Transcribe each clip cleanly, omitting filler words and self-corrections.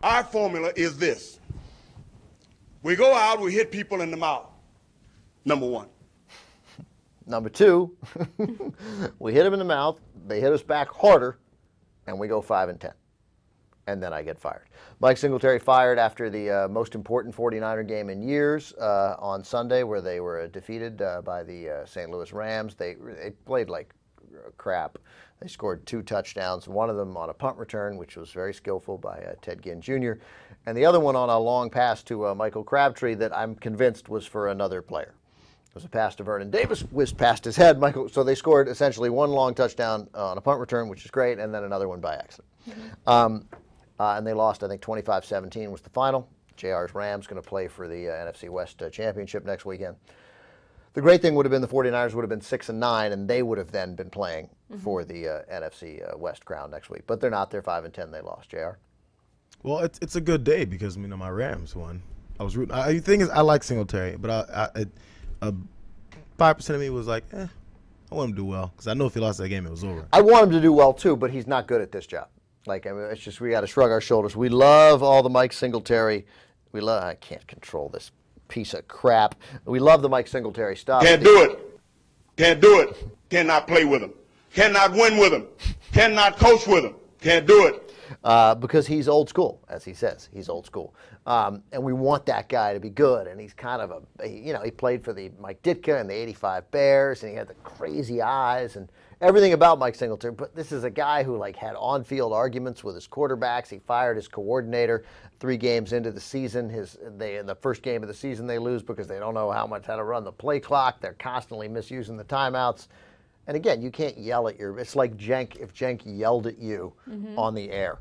Our formula is this. We go out, we hit people in the mouth. Number one. Number two, we hit them in the mouth, they hit us back harder, and we go 5-10. And then I get fired. Mike Singletary fired after the most important 49er game in years on Sunday, where they were defeated by the St. Louis Rams. They played like crap. They scored 2 touchdowns, one of them on a punt return, which was very skillful by Ted Ginn Jr., and the other one on a long pass to Michael Crabtree that I'm convinced was for another player. It was a pass to Vernon Davis, whizzed past his head. So they scored essentially one long touchdown on a punt return, which is great, and then another one by accident. And they lost, I think, 25-17 was the final. JR's Rams going to play for the NFC West Championship next weekend. The great thing would have been the 49ers would have been 6-9, and they would have then been playing for the NFC West crown next week. But they're not. They're 5-10. They lost. JR? Well, it's a good day because, my Rams won. I was rooting. The thing is, I like Singletary, but 5% of me was like, I want him to do well because I know if he lost that game, it was over. I want him to do well, too, but he's not good at this job. It's just we got to shrug our shoulders. We love all the Mike Singletary. I can't control this piece of crap. We love the Mike Singletary stuff. Can't do it. Can't do it. Cannot play with him. Cannot win with him. Cannot coach with him. Can't do it. Because he's old school, as he says. He's old school. And we want that guy to be good. And he's kind of he played for the Mike Ditka and the 85 Bears, and he had the crazy eyes and everything about Mike Singletary. But this is a guy who had on-field arguments with his quarterbacks. He fired his coordinator 3 games into the season. In the first game of the season, they lose because they don't know how to run the play clock. They're constantly misusing the timeouts. And again, you can't yell at it's like Cenk, if Cenk yelled at you on the air,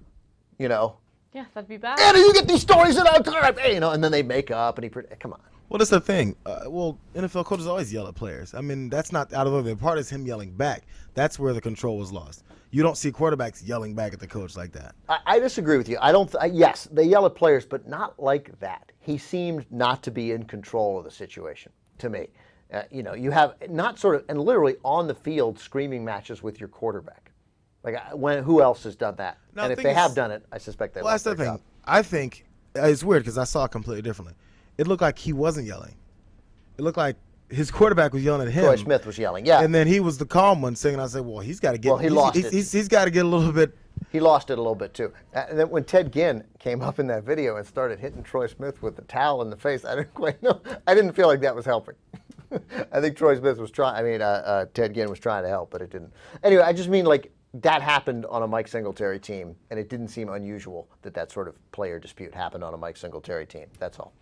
Yeah, that'd be bad. Andy, you get these stories in our time, and then they make up and come on. Well, that's the thing. NFL coaches always yell at players. That's not out of the part is him yelling back. That's where the control was lost. You don't see quarterbacks yelling back at the coach like that. I disagree with you. Yes, they yell at players, but not like that. He seemed not to be in control of the situation, to me. You have not sort of, and literally on the field, screaming matches with your quarterback. Who else has done that? No, and if they have done it, I suspect they lost that's the their thing. job. I think it's weird because I saw it completely differently. It looked like he wasn't yelling. It looked like his quarterback was yelling at him. Troy Smith was yelling, yeah. And then he was the calm one singing. I said, well, he's got to get. Well, he lost it. He's got to get a little bit. He lost it a little bit, too. And then when Ted Ginn came up in that video and started hitting Troy Smith with the towel in the face, I didn't quite know. I didn't feel like that was helping. I think Troy Smith was trying. Ted Ginn was trying to help, but it didn't. Anyway, I just mean that happened on a Mike Singletary team, and it didn't seem unusual that sort of player dispute happened on a Mike Singletary team. That's all.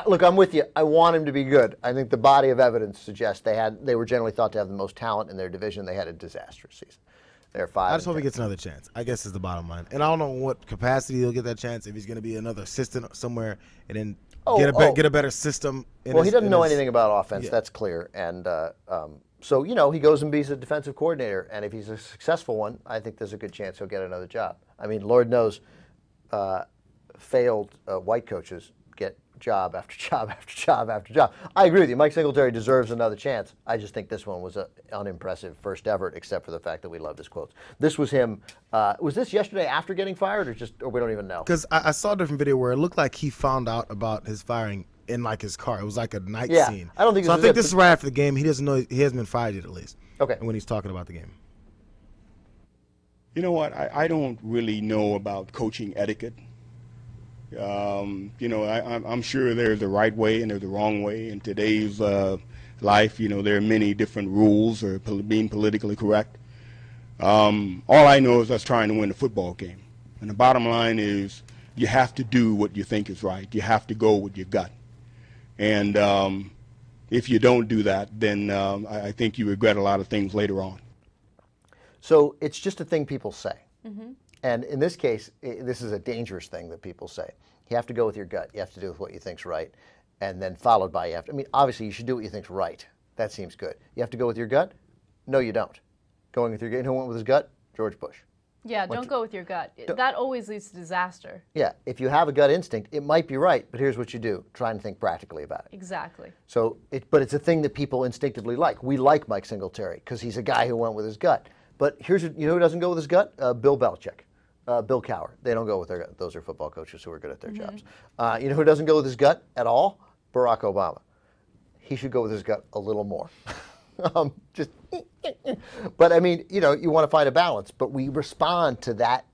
Look, I'm with you. I want him to be good. I think the body of evidence suggests they were generally thought to have the most talent in their division. They had a disastrous season. They're 5. I just hope he gets another chance. I guess is the bottom line. And I don't know what capacity he'll get that chance. If he's going to be another assistant somewhere and then get a better system. He doesn't know anything about offense. Yeah. That's clear. And so he goes and be's a defensive coordinator. And if he's a successful one, I think there's a good chance he'll get another job. Lord knows, failed white coaches get job after job after job after job. I agree with you. Mike Singletary deserves another chance. I just think this one was an unimpressive first effort, except for the fact that we loved his quotes. This was him. Was this yesterday after getting fired, or we don't even know? Because I saw a different video where it looked like he found out about his firing in his car. It was like a night scene. I don't think. So I think this is right after the game. He doesn't know he hasn't been fired yet, at least. Okay. When he's talking about the game. You know what? I don't really know about coaching etiquette. I'm sure there's the right way and there's the wrong way. In today's life, there are many different rules or being politically correct. All I know is us trying to win a football game. And the bottom line is you have to do what you think is right. You have to go with your gut. And if you don't do that, then I think you regret a lot of things later on. So it's just a thing people say. Mm-hmm. And in this case, this is a dangerous thing that people say. You have to go with your gut. You have to do with what you think's right. And then followed by obviously you should do what you think's right. That seems good. You have to go with your gut? No, you don't. Going with your gut. You know who went with his gut? George Bush. Yeah, don't go with your gut. That always leads to disaster. Yeah, if you have a gut instinct, it might be right, but here's what you do. Try and think practically about it. Exactly. So, but it's a thing that people instinctively like. We like Mike Singletary because he's a guy who went with his gut. But who doesn't go with his gut? Bill Belichick. Bill Cowher. They don't go with their gut. Those are football coaches who are good at their jobs. You know who doesn't go with his gut at all? Barack Obama. He should go with his gut a little more. Just, but I mean, you know, you want to find a balance, but we respond to that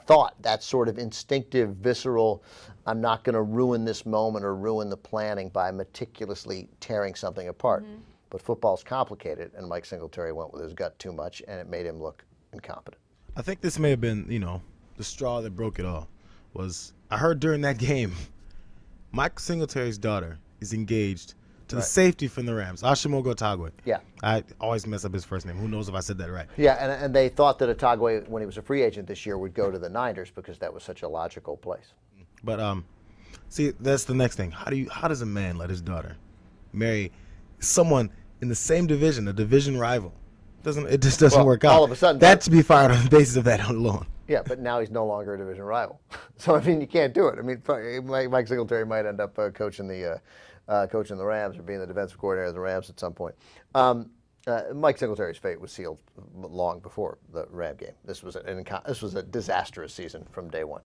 thought, that sort of instinctive, visceral, I'm not going to ruin this moment or ruin the planning by meticulously tearing something apart. But football's complicated, and Mike Singletary went with his gut too much, and it made him look incompetent. I think this may have been, you know, the straw that broke it all. Was I heard during that game, Mike Singletary's daughter is engaged to the safety from the Rams, Ashimogo Tagwe. Yeah. I always mess up his first name. Who knows if I said that right? Yeah, and they thought that Tagwe, when he was a free agent this year, would go to the Niners because that was such a logical place. But see, that's the next thing. How does a man let his daughter marry someone in the same division, a division rival? It just doesn't work out. All of a sudden, that to be fired on the basis of that alone. Yeah, but now he's no longer a division rival. So I mean, you can't do it. I mean, Mike Singletary might end up coaching the Rams or being the defensive coordinator of the Rams at some point. Mike Singletary's fate was sealed long before the Ram game. This was a disastrous season from day one.